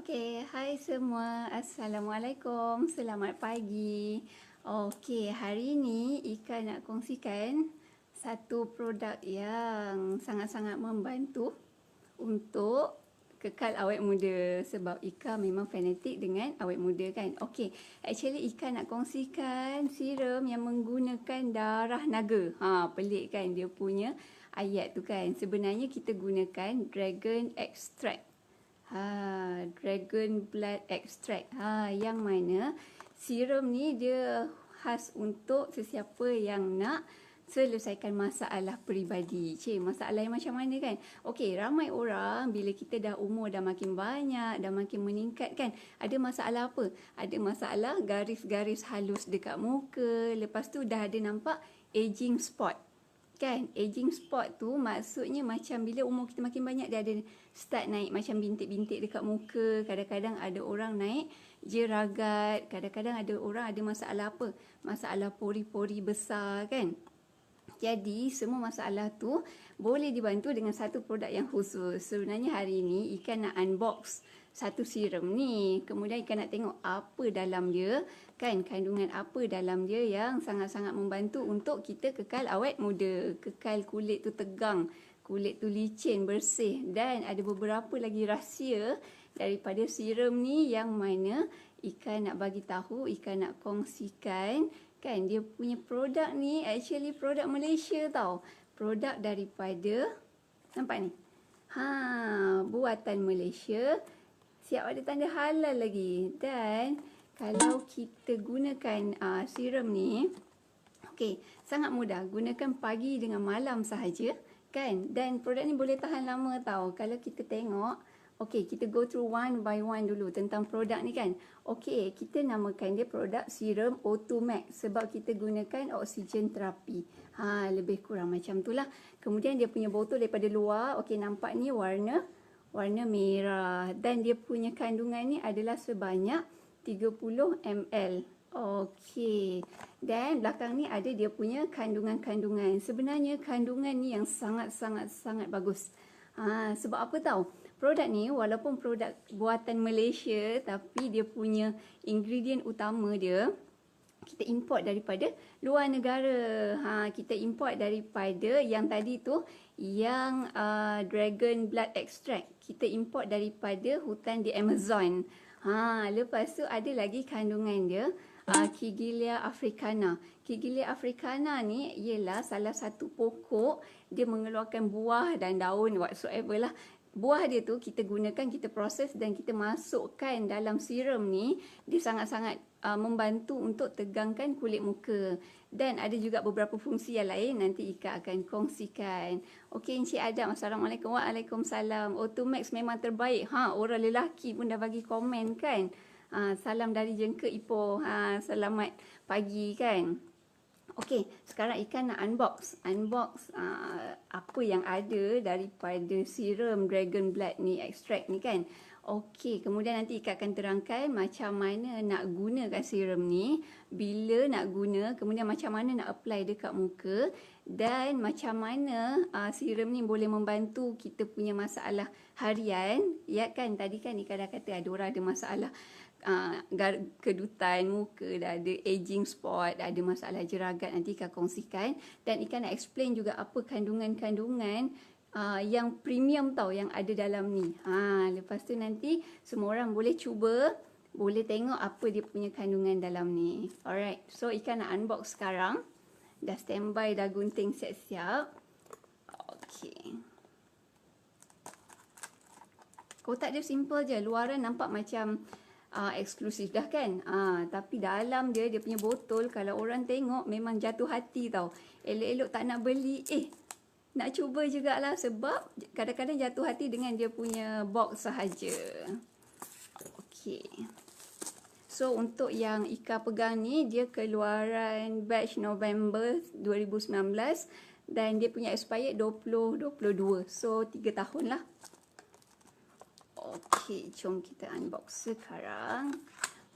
Okey, hai semua. Assalamualaikum. Selamat pagi. Okey, hari ini Ika nak kongsikan satu produk yang sangat-sangat membantu untuk kekal awet muda sebab Ika memang fanatik dengan awet muda kan. Okey, actually Ika nak kongsikan serum yang menggunakan darah naga. Pelik kan dia punya ayat tu kan. Sebenarnya kita gunakan dragon extract. Dragon blood extract. Yang mana serum ni dia khas untuk sesiapa yang nak selesaikan masalah peribadi. Masalah yang macam mana kan? Okey, ramai orang bila kita dah umur dah makin banyak, dah makin meningkat kan, ada masalah apa? Ada masalah garis-garis halus dekat muka, lepas tu dah ada nampak aging spot. Kan, aging spot tu maksudnya macam bila umur kita makin banyak dia ada start naik macam bintik-bintik dekat muka. Kadang-kadang ada orang naik jeragat, kadang-kadang ada orang ada masalah apa? Masalah pori-pori besar kan. Jadi semua masalah tu boleh dibantu dengan satu produk yang khusus. Sebenarnya hari ini Ika nak unbox satu serum ni. Kemudian Ika nak tengok apa dalam dia. Kan, kandungan apa dalam dia yang sangat-sangat membantu untuk kita kekal awet muda. Kekal kulit tu tegang, kulit tu licin, bersih. Dan ada beberapa lagi rahsia daripada serum ni yang mana Ika nak bagi tahu, Ika nak kongsikan. Kan, dia punya produk ni actually produk Malaysia tau. Produk daripada, nampak ni? Buatan Malaysia. Siap ada tanda halal lagi. Dan kalau kita gunakan serum ni, okey, sangat mudah. Gunakan pagi dengan malam sahaja. Kan? Dan produk ni boleh tahan lama tau. Kalau kita tengok, okey, kita go through one by one dulu tentang produk ni kan. Okey, kita namakan dia produk serum O2 Max sebab kita gunakan oksigen terapi. Lebih kurang macam tu lah. Kemudian dia punya botol daripada luar, okey, nampak ni warna merah. Dan dia punya kandungan ni adalah sebanyak 30 ml. Okey. Dan belakang ni ada dia punya kandungan-kandungan. Sebenarnya kandungan ni yang sangat-sangat bagus. Sebab apa tahu? Produk ni walaupun produk buatan Malaysia tapi dia punya ingredient utama dia kita import daripada luar negara. Kita import daripada yang tadi tu yang dragon blood extract. Kita import daripada hutan di Amazon. Lepas tu ada lagi kandungan dia Kigelia africana. Kigelia africana ni ialah salah satu pokok, dia mengeluarkan buah dan daun whatsoever lah. Buah dia tu kita gunakan, kita proses dan kita masukkan dalam serum ni. Dia sangat-sangat membantu untuk tegangkan kulit muka. Dan ada juga beberapa fungsi yang lain nanti Ika akan kongsikan. Okey, Encik Adam, Assalamualaikum. Waalaikumsalam. O2 Max memang terbaik. Orang lelaki pun dah bagi komen kan. Salam dari Jengke Ipoh. Selamat pagi kan. Okey, sekarang Ika nak unbox apa yang ada daripada serum Dragon Blood ni, extract ni kan. Okey, kemudian nanti Ika akan terangkan macam mana nak gunakan serum ni, bila nak guna, kemudian macam mana nak apply dekat muka dan macam mana serum ni boleh membantu kita punya masalah harian. Ya kan, tadi kan Ika dah kata ada orang ada masalah kedutan muka, dah ada aging spot, dah ada masalah jeragat, nanti Ika kongsikan. Dan Ika nak explain juga apa kandungan-kandungan yang premium tau yang ada dalam ni. Lepas tu nanti semua orang boleh cuba, boleh tengok apa dia punya kandungan dalam ni. Alright, so Ika nak unbox sekarang. Dah standby, dah gunting siap-siap. Okey, kotak dia simple je, luaran nampak macam eksklusif dah kan. Tapi dalam dia punya botol, kalau orang tengok memang jatuh hati tau. Elok-elok tak nak beli, nak cuba jugalah sebab kadang-kadang jatuh hati dengan dia punya box sahaja. Okey, so untuk yang Ika pegang ni, dia keluaran batch November 2019 dan dia punya expired 2022. So 3 tahun lah. Okey, jom kita unbox sekarang.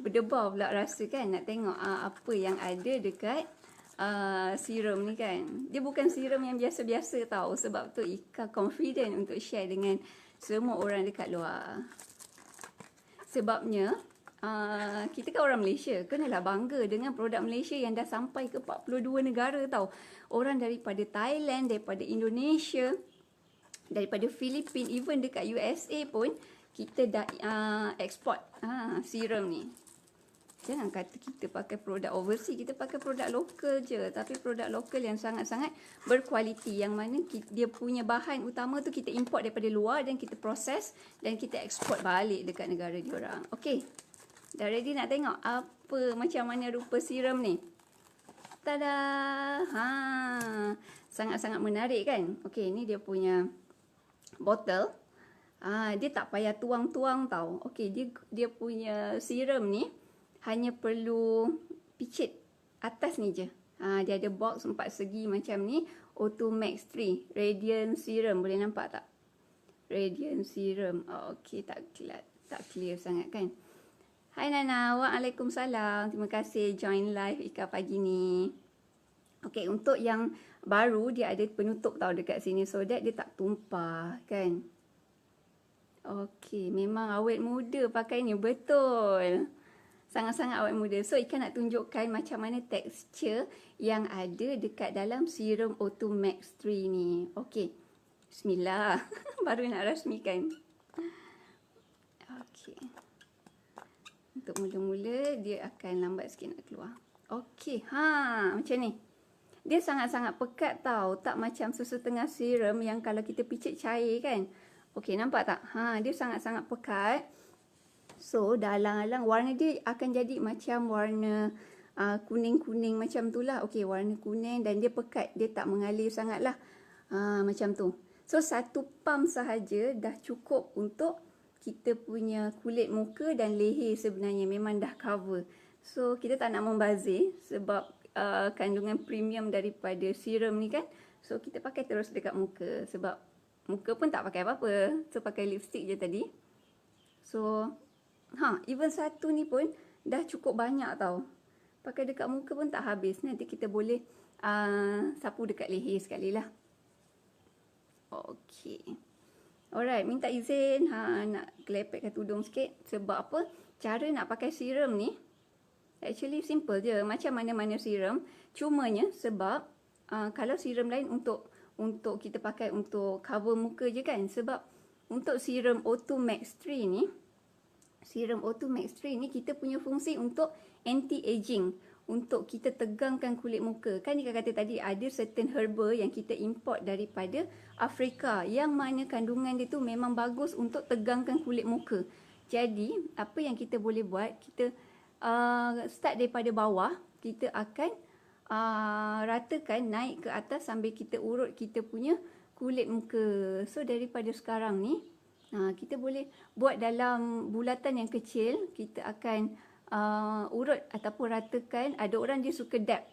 Berdebar pula rasa kan nak tengok apa yang ada dekat serum ni kan. Dia bukan serum yang biasa-biasa tau. Sebab tu Ika confident untuk share dengan semua orang dekat luar. Sebabnya kita kan orang Malaysia, kenalah bangga dengan produk Malaysia yang dah sampai ke 42 negara tau. Orang daripada Thailand, daripada Indonesia, daripada Filipina, even dekat USA pun kita dah export serum ni. Jangan kata kita pakai produk overseas, kita pakai produk lokal je. Tapi produk lokal yang sangat-sangat berkualiti. Yang mana dia punya bahan utama tu kita import daripada luar dan kita proses dan kita ekspor balik dekat negara diorang. Okey. Dah ready nak tengok apa macam mana rupa serum ni? Tada! Sangat-sangat menarik kan? Okey, ni dia punya botol. Dia tak payah tuang-tuang tau. Okey, dia punya serum ni hanya perlu picit atas ni je. Dia ada box 4 segi macam ni. O2 Max 3 Radiant Serum. Boleh nampak tak? Radiant Serum. Okey, tak clear sangat kan? Hai Nana, waalaikumsalam. Terima kasih join live Ika pagi ni. Okey, untuk yang baru dia ada penutup tau dekat sini so that dia tak tumpah kan. Okey, memang awet muda pakai ni, betul. Sangat-sangat awet muda. So Ika nak tunjukkan macam mana tekstur yang ada dekat dalam serum O2 Max 3 ni. Okey. Bismillah. Baru nak rasmikan. Okey. Untuk mula-mula dia akan lambat sikit nak keluar. Okey. Macam ni. Dia sangat-sangat pekat tau. Tak macam sesetengah serum yang kalau kita picit cair kan. Okey, nampak tak? Dia sangat-sangat pekat. So, dah alang-alang warna dia akan jadi macam warna kuning-kuning macam tu lah. Okey, warna kuning dan dia pekat. Dia tak mengalir sangat lah. Macam tu. So, satu pump sahaja dah cukup untuk kita punya kulit muka dan leher sebenarnya. Memang dah cover. So, kita tak nak membazir sebab kandungan premium daripada serum ni kan. So, kita pakai terus dekat muka. Sebab muka pun tak pakai apa-apa. So, pakai lipstick je tadi. So, even satu ni pun dah cukup banyak tau. Pakai dekat muka pun tak habis. Nanti kita boleh sapu dekat leher sekali lah. Okey. Alright, minta izin nak kelepekkan tudung sikit. Sebab apa? Cara nak pakai serum ni actually simple je. Macam mana-mana serum. Cumanya sebab kalau serum lain untuk kita pakai untuk cover muka je kan. Sebab untuk serum O2 Max 3 ni, serum O2 Max 3 ni kita punya fungsi untuk anti-aging. Untuk kita tegangkan kulit muka. Kan Ika kata tadi ada certain herba yang kita import daripada Afrika. Yang mana kandungan dia tu memang bagus untuk tegangkan kulit muka. Jadi apa yang kita boleh buat, kita start daripada bawah. Kita akan ratakan naik ke atas sambil kita urut kita punya kulit muka. So daripada sekarang ni kita boleh buat dalam bulatan yang kecil. Kita akan urut ataupun ratakan. Ada orang dia suka dab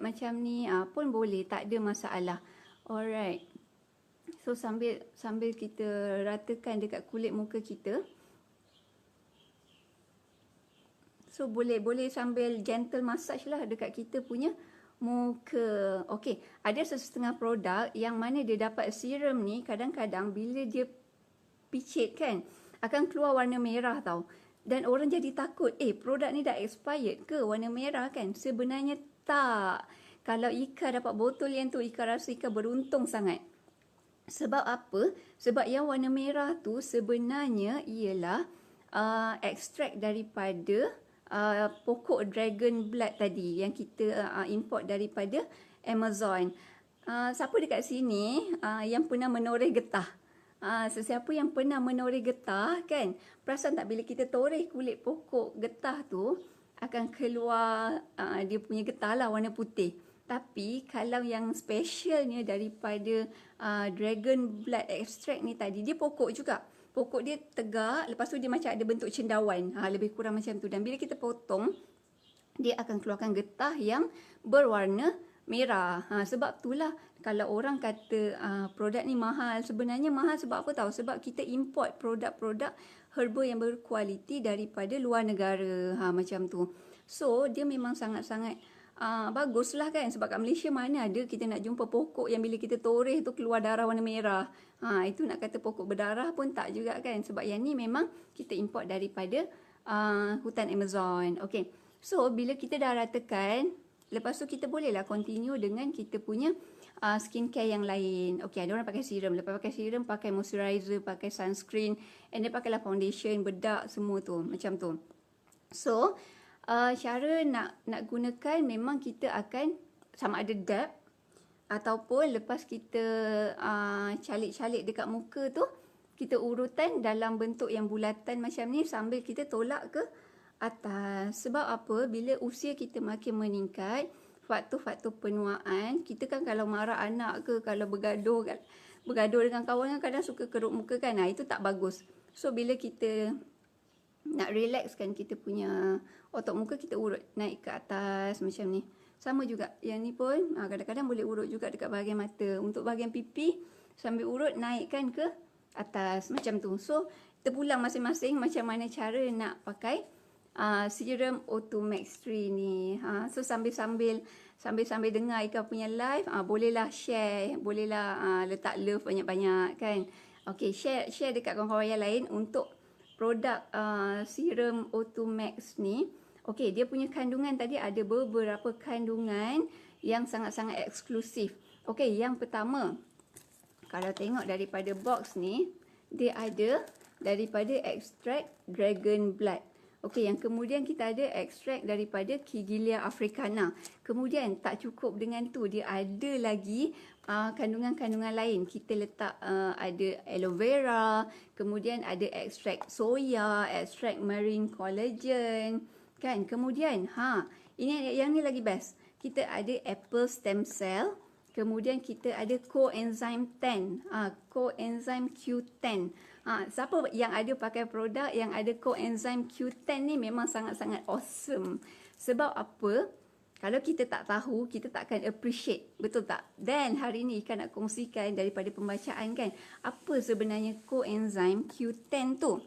macam ni pun boleh, tak ada masalah. Alright. So sambil kita ratakan dekat kulit muka kita. So boleh sambil gentle massage lah dekat kita punya muka. Okey, ada setengah produk yang mana dia dapat serum ni kadang-kadang bila dia picit kan akan keluar warna merah tau. Dan orang jadi takut, produk ni dah expired ke warna merah kan? Sebenarnya tak. Kalau Ika dapat botol yang tu, Ika rasa Ika beruntung sangat. Sebab apa? Sebab yang warna merah tu sebenarnya ialah ekstrak daripada pokok dragon blood tadi yang kita import daripada Amazon. Siapa dekat sini yang pernah menoreh getah? Sesiapa yang pernah menoreh getah kan, perasan tak bila kita toreh kulit pokok getah tu akan keluar dia punya getah lah warna putih. Tapi kalau yang specialnya daripada dragon blood extract ni tadi, dia pokok juga. Pokok dia tegak, lepas tu dia macam ada bentuk cendawan. Lebih kurang macam tu. Dan bila kita potong, dia akan keluarkan getah yang berwarna merah. Sebab itulah kalau orang kata produk ni mahal, sebenarnya mahal sebab apa tahu? Sebab kita import produk-produk herba yang berkualiti daripada luar negara. Macam tu. So, dia memang sangat-sangat baguslah kan, sebab kat Malaysia mana ada kita nak jumpa pokok yang bila kita toreh tu keluar darah warna merah. Itu nak kata pokok berdarah pun tak juga kan, sebab yang ni memang kita import daripada hutan Amazon. Okey. So bila kita dah ratakan, lepas tu kita bolehlah continue dengan kita punya skincare yang lain. Okey, ada orang pakai serum, lepas pakai serum pakai moisturizer, pakai sunscreen, and then pakailah foundation, bedak semua tu, macam tu. So cara nak gunakan memang kita akan sama ada dab ataupun lepas kita calik-calik dekat muka tu, kita urutan dalam bentuk yang bulatan macam ni sambil kita tolak ke atas. Sebab apa? Bila usia kita makin meningkat, faktor-faktor penuaan, kita kan kalau marah anak ke, kalau bergaduh dengan kawan kan kadang suka kerut muka kan. Itu tak bagus. So bila kita nak relaxkan kita punya otot muka, kita urut naik ke atas macam ni. Sama juga yang ni pun kadang-kadang boleh urut juga dekat bahagian mata. Untuk bahagian pipi sambil urut naikkan ke atas macam tu. So terpulang masing-masing macam mana cara nak pakai serum O2 Max 3 ni. So sambil-sambil dengar Ika punya live, bolehlah share, bolehlah letak love banyak-banyak kan. Okey, share dekat kawan-kawan yang lain untuk produk serum O2 Max ni. Okey, dia punya kandungan tadi ada beberapa kandungan yang sangat-sangat eksklusif. Okey, yang pertama, kalau tengok daripada box ni, dia ada daripada ekstrak dragon blood. Okey, yang kemudian kita ada ekstrak daripada Kigelia africana. Kemudian tak cukup dengan tu, dia ada lagi kandungan-kandungan lain. Kita letak ada aloe vera, kemudian ada ekstrak soya, ekstrak marine collagen, kan. Kemudian ini yang ni lagi best. Kita ada apple stem cell, kemudian kita ada coenzyme 10, coenzyme Q10. Siapa yang ada pakai produk yang ada coenzyme Q10 ni memang sangat-sangat awesome. Sebab apa? Kalau kita tak tahu, kita tak akan appreciate. Betul tak? Dan hari ni Ika nak kongsikan daripada pembacaan kan, apa sebenarnya coenzyme Q10 tu.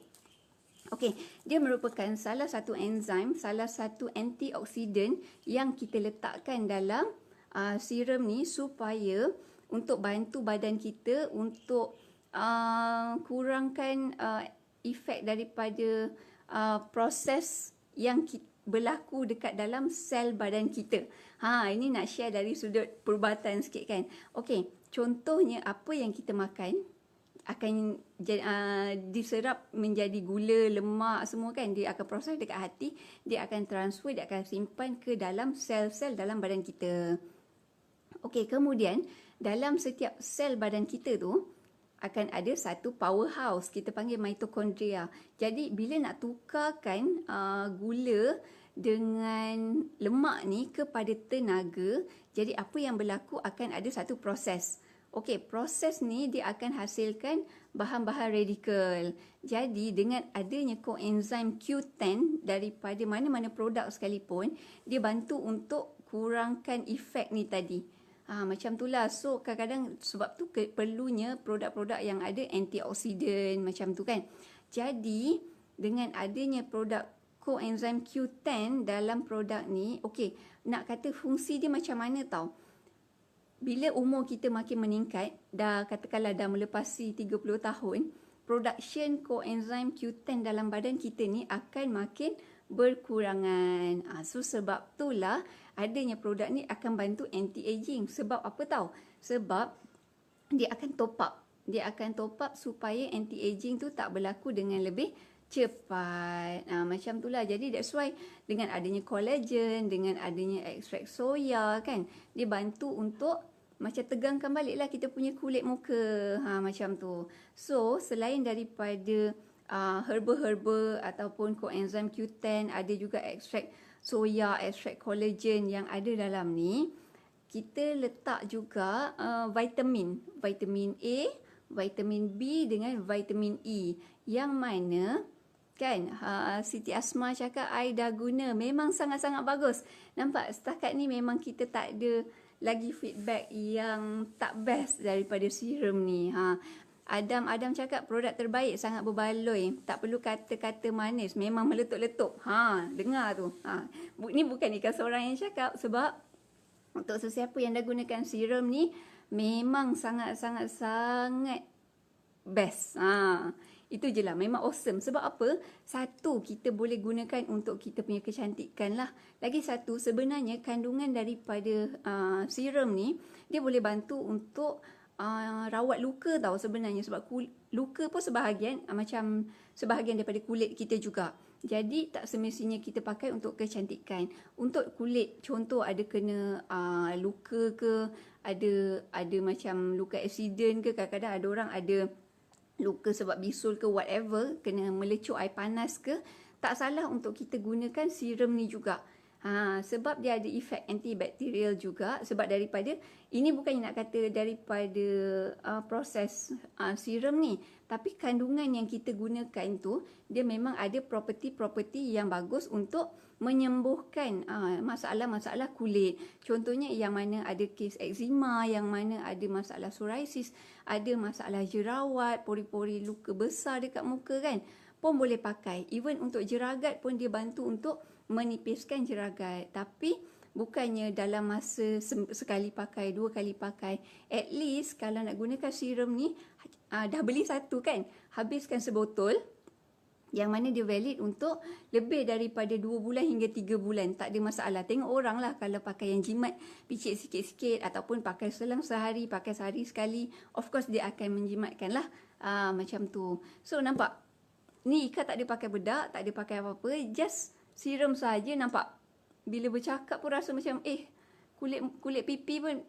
Okey, dia merupakan salah satu enzim, salah satu antioksidan yang kita letakkan dalam serum ni supaya untuk bantu badan kita untuk kurangkan efek daripada proses yang berlaku dekat dalam sel badan kita. Ini nak share dari sudut perubatan sikit kan. Okey, contohnya apa yang kita makan akan diserap menjadi gula, lemak semua kan. Dia akan proses dekat hati, dia akan transfer, dia akan simpan ke dalam sel-sel dalam badan kita. Okey, kemudian dalam setiap sel badan kita tu akan ada satu powerhouse, kita panggil mitokondria. Jadi bila nak tukarkan gula dengan lemak ni kepada tenaga, jadi apa yang berlaku akan ada satu proses. Okey, proses ni dia akan hasilkan bahan-bahan radikal. Jadi dengan adanya coenzyme Q10 daripada mana-mana produk sekalipun, dia bantu untuk kurangkan efek ni tadi. Macam itulah. So kadang-kadang sebab tu perlunya produk-produk yang ada antioksidan macam tu kan. Jadi dengan adanya produk coenzyme Q10 dalam produk ni, okey, nak kata fungsi dia macam mana tau. Bila umur kita makin meningkat, dah katakanlah dah melepasi 30 tahun, production coenzyme Q10 dalam badan kita ni akan makin berkurangan. So sebab itulah adanya produk ni akan bantu anti-aging. Sebab apa tahu? Sebab dia akan top up. Dia akan top up supaya anti-aging tu tak berlaku dengan lebih cepat. Macam itulah. Jadi that's why dengan adanya collagen, dengan adanya ekstrak soya kan, dia bantu untuk macam tegangkan baliklah kita punya kulit muka. Macam tu. So selain daripada herba-herba ataupun coenzyme Q10, ada juga ekstrak soya, ekstrak collagen yang ada dalam ni. Kita letak juga vitamin A, vitamin B dengan vitamin E, yang mana kan Siti Asma cakap I dah guna, memang sangat-sangat bagus. Nampak setakat ni memang kita tak ada lagi feedback yang tak best daripada serum ni. Adam cakap produk terbaik, sangat berbaloi. Tak perlu kata-kata manis, memang meletup-letup. Dengar tu. Ni bukan ikan seorang yang cakap, sebab untuk sesiapa yang dah gunakan serum ni, memang sangat best. Itu je lah, memang awesome. Sebab apa? Satu, kita boleh gunakan untuk kita punya kecantikan lah. Lagi satu, sebenarnya kandungan daripada serum ni, dia boleh bantu untuk rawat luka tau sebenarnya. Sebab luka pun macam sebahagian daripada kulit kita juga. Jadi tak semestinya kita pakai untuk kecantikan. Untuk kulit, contoh ada kena luka ke, ada macam luka aksiden ke, kadang-kadang ada orang ada luka sebab bisul ke, whatever, kena melecur air panas ke, tak salah untuk kita gunakan serum ni juga. Sebab dia ada efek antibakterial juga. Sebab daripada, ini bukan nak kata daripada proses serum ni, tapi kandungan yang kita gunakan tu, dia memang ada property-property yang bagus untuk menyembuhkan masalah-masalah kulit. Contohnya yang mana ada kes eczema, yang mana ada masalah psoriasis, ada masalah jerawat, pori-pori luka besar dekat muka kan, pun boleh pakai. Even untuk jeragat pun dia bantu untuk menipiskan jeragat. Tapi bukannya dalam masa sekali pakai, 2 kali pakai. At least kalau nak gunakan serum ni, dah beli satu kan, habiskan sebotol, yang mana dia valid untuk lebih daripada 2 bulan hingga 3 bulan. Tak ada masalah. Tengok orang lah, kalau pakai yang jimat, picit sikit-sikit, ataupun pakai selang sehari, pakai sehari sekali, of course dia akan menjimatkan lah. Macam tu. So nampak, ni Ika tak ada pakai bedak, tak ada pakai apa-apa, just serum saja. Nampak, bila bercakap pun rasa macam kulit pipi pun,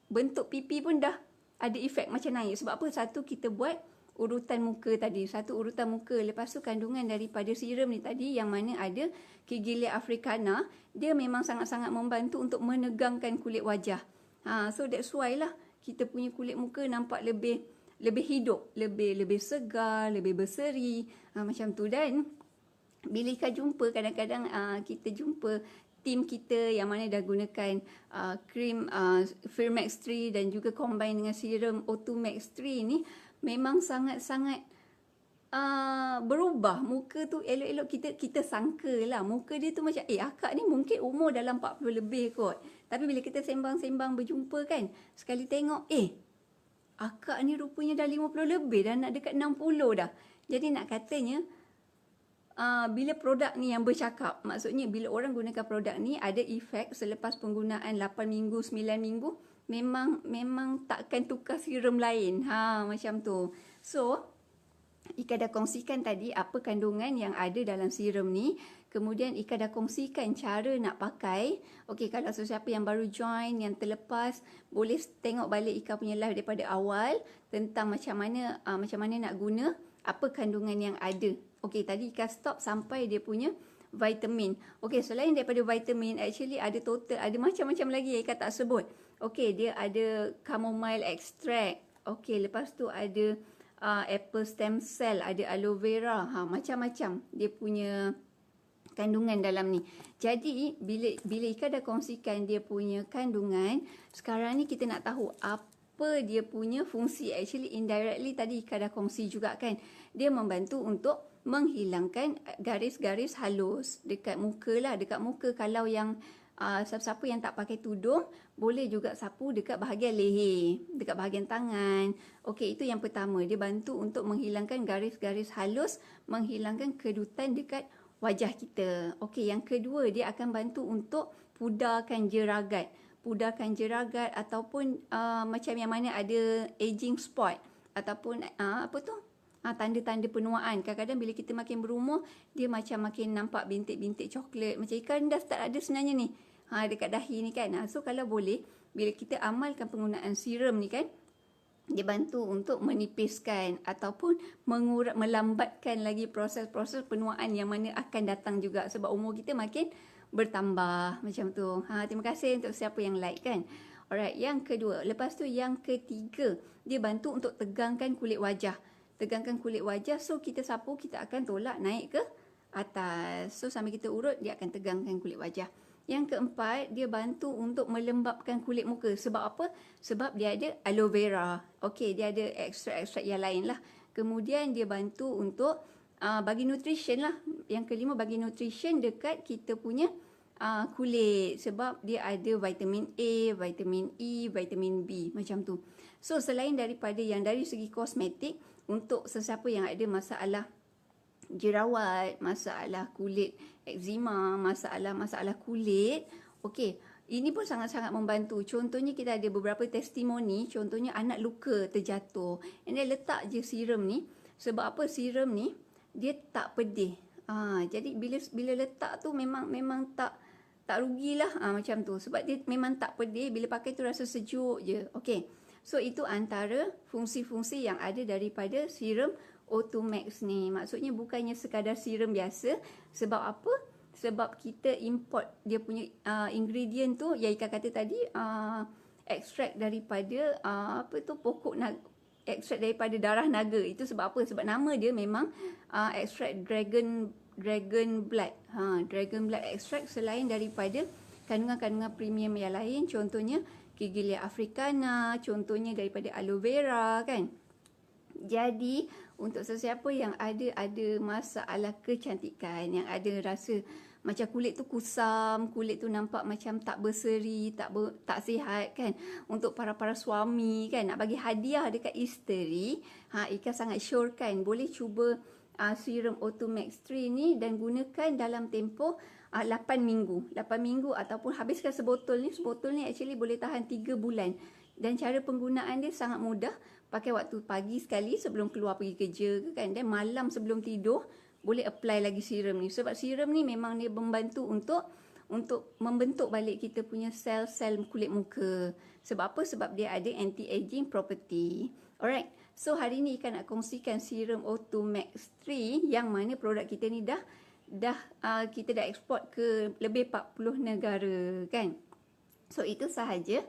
bentuk pipi pun dah ada efek macam naik. Sebab apa? Satu, kita buat urutan muka tadi, satu urutan muka. Lepas tu kandungan daripada serum ni tadi, yang mana ada Kigelia africana, dia memang sangat-sangat membantu untuk menegangkan kulit wajah. So that's why lah kita punya kulit muka nampak lebih hidup, lebih segar, lebih berseri, macam tu. Dan bila Ika jumpa, kadang-kadang kita jumpa tim kita yang mana dah gunakan krim Firmax 3 dan juga combine dengan serum O2 Max 3 ni, memang sangat-sangat berubah. Muka tu elok-elok, kita sangka lah muka dia tu macam akak ni mungkin umur dalam 40 lebih kot. Tapi bila kita sembang-sembang berjumpa kan, sekali tengok akak ni rupanya dah 50 lebih, dah nak dekat 60 dah. Jadi nak katanya, bila produk ni yang bercakap, maksudnya bila orang gunakan produk ni, ada efek selepas penggunaan 8 minggu, 9 minggu, memang takkan tukar serum lain. Macam tu. So, Ika dah kongsikan tadi apa kandungan yang ada dalam serum ni. Kemudian Ika dah kongsikan cara nak pakai. Okey, kalau sesiapa yang baru join, yang terlepas, boleh tengok balik Ika punya live daripada awal tentang macam mana nak guna, apa kandungan yang ada. Okey, tadi Ika stop sampai dia punya vitamin. Okey, selain daripada vitamin, actually ada macam-macam lagi yang Ika tak sebut. Okey, dia ada chamomile extract. Okey, lepas tu ada apple stem cell, ada aloe vera, macam-macam dia punya kandungan dalam ni. Jadi bila Ika dah kongsikan dia punya kandungan, sekarang ni kita nak tahu apa dia punya fungsi. Actually indirectly tadi Ika dah kongsi juga kan, dia membantu untuk menghilangkan garis-garis halus dekat muka lah. Dekat muka, kalau yang siapa-siapa yang tak pakai tudung, boleh juga sapu dekat bahagian leher, dekat bahagian tangan. Okey, itu yang pertama. Dia bantu untuk menghilangkan garis-garis halus, menghilangkan kedutan dekat wajah kita. Okey, yang kedua, dia akan bantu untuk pudarkan jeragat. Pudarkan jeragat ataupun macam yang mana ada aging spot ataupun tanda-tanda penuaan. Kadang-kadang bila kita makin berumur, dia macam makin nampak bintik-bintik coklat. Macam ikan dah start ada sebenarnya ni. Dekat dahi ni kan. So kalau boleh, bila kita amalkan penggunaan serum ni kan, dia bantu untuk menipiskan ataupun melambatkan lagi proses-proses penuaan yang mana akan datang juga. Sebab umur kita makin bertambah. Macam tu. Terima kasih untuk siapa yang like kan. Alright, yang kedua. Lepas tu yang ketiga, dia bantu untuk tegangkan kulit wajah. Tegangkan kulit wajah, so kita sapu, kita akan tolak naik ke atas. So sambil kita urut, dia akan tegangkan kulit wajah. Yang keempat, dia bantu untuk melembapkan kulit muka. Sebab apa? Sebab dia ada aloe vera. Okey, dia ada ekstrak-ekstrak yang lain lah. Kemudian dia bantu untuk bagi nutrition lah. Yang kelima, bagi nutrition dekat kita punya kulit. Sebab dia ada vitamin A, vitamin E, vitamin B. Macam tu. So, selain daripada yang dari segi kosmetik, untuk sesiapa yang ada masalah jerawat, masalah kulit eczema, masalah kulit. Okey, ini pun sangat-sangat membantu. Contohnya kita ada beberapa testimoni, contohnya anak luka terjatuh. And dia letak je serum ni. Sebab apa serum ni? Dia tak pedih. Jadi bila letak tu memang tak rugilah macam tu. Sebab dia memang tak pedih, bila pakai tu rasa sejuk je. Okey. So itu antara fungsi-fungsi yang ada daripada serum O2 Max ni. Maksudnya bukannya sekadar serum biasa. Sebab apa? Sebab kita import dia punya ingredient tu, yang Ika kata tadi, ekstrak daripada pokok naga, ekstrak daripada darah naga. Itu sebab apa? Sebab nama dia memang ekstrak dragon blood. Dragon blood extract, selain daripada kandungan-kandungan premium yang lain, contohnya Kigelia africana, contohnya daripada aloe vera kan. Jadi untuk sesiapa yang ada masalah kecantikan, yang ada rasa macam kulit tu kusam, kulit tu nampak macam tak berseri, tak sihat kan. Untuk para suami kan, nak bagi hadiah dekat isteri, Ika sangat syorkan boleh cuba serum O2 Max 3 ni dan gunakan dalam tempoh 8 minggu. 8 minggu ataupun habiskan sebotol ni. Sebotol ni actually boleh tahan 3 bulan. Dan cara penggunaan dia sangat mudah. Pakai waktu pagi sekali sebelum keluar pergi kerja ke kan. Dan malam sebelum tidur boleh apply lagi serum ni. Sebab serum ni memang dia membantu untuk membentuk balik kita punya sel-sel kulit muka. Sebab apa? Sebab dia ada anti-aging property. Alright. So hari ni Ika nak kongsikan serum O2 Max 3 yang mana produk kita ni kita dah ekspor ke lebih 40 negara kan. So itu sahaja.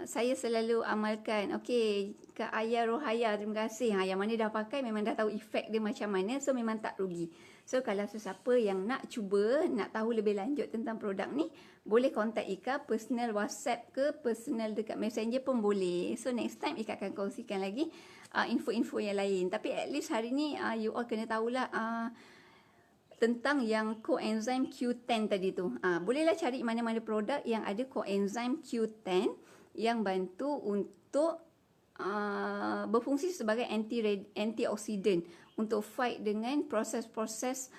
Saya selalu amalkan. Okey, Kak Ayah Rohaya, terima kasih. Yang mana dah pakai memang dah tahu efek dia macam mana. So memang tak rugi. So kalau sesiapa yang nak cuba, nak tahu lebih lanjut tentang produk ni, boleh kontak Ika personal WhatsApp ke personal dekat Messenger pun boleh. So next time Ika akan kongsikan lagi info-info yang lain. Tapi at least hari ni you all kena tahulah tentang yang coenzyme Q10 tadi tu. Bolehlah cari mana-mana produk yang ada coenzyme Q10 yang bantu untuk berfungsi sebagai antioksidan untuk fight dengan proses-proses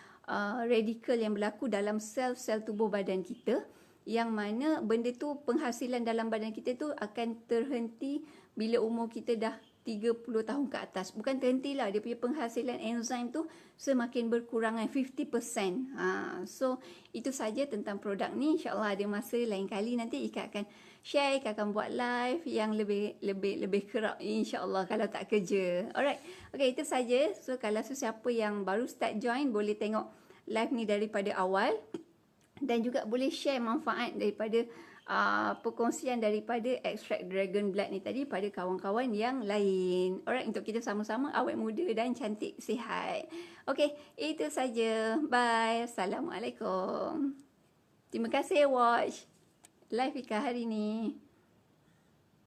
radikal yang berlaku dalam sel-sel tubuh badan kita, yang mana benda tu, penghasilan dalam badan kita tu akan terhenti bila umur kita dah 30 tahun ke atas. Bukan terhentilah, dia punya penghasilan enzim tu semakin berkurangan 50%. So itu saja tentang produk ni. InsyaAllah ada masa lain kali nanti Ika akan share, Ika akan buat live yang lebih kerap insyaAllah kalau tak kerja. Alright. Okay, itu saja. So kalau sesiapa yang baru start join, boleh tengok live ni daripada awal. Dan juga boleh share manfaat daripada perkongsian daripada ekstrak dragon blood ni tadi pada kawan-kawan yang lain. Alright, untuk kita sama-sama awet muda dan cantik sihat. Okay, itu saja. Bye. Assalamualaikum. Terima kasih watch live Ika hari ni.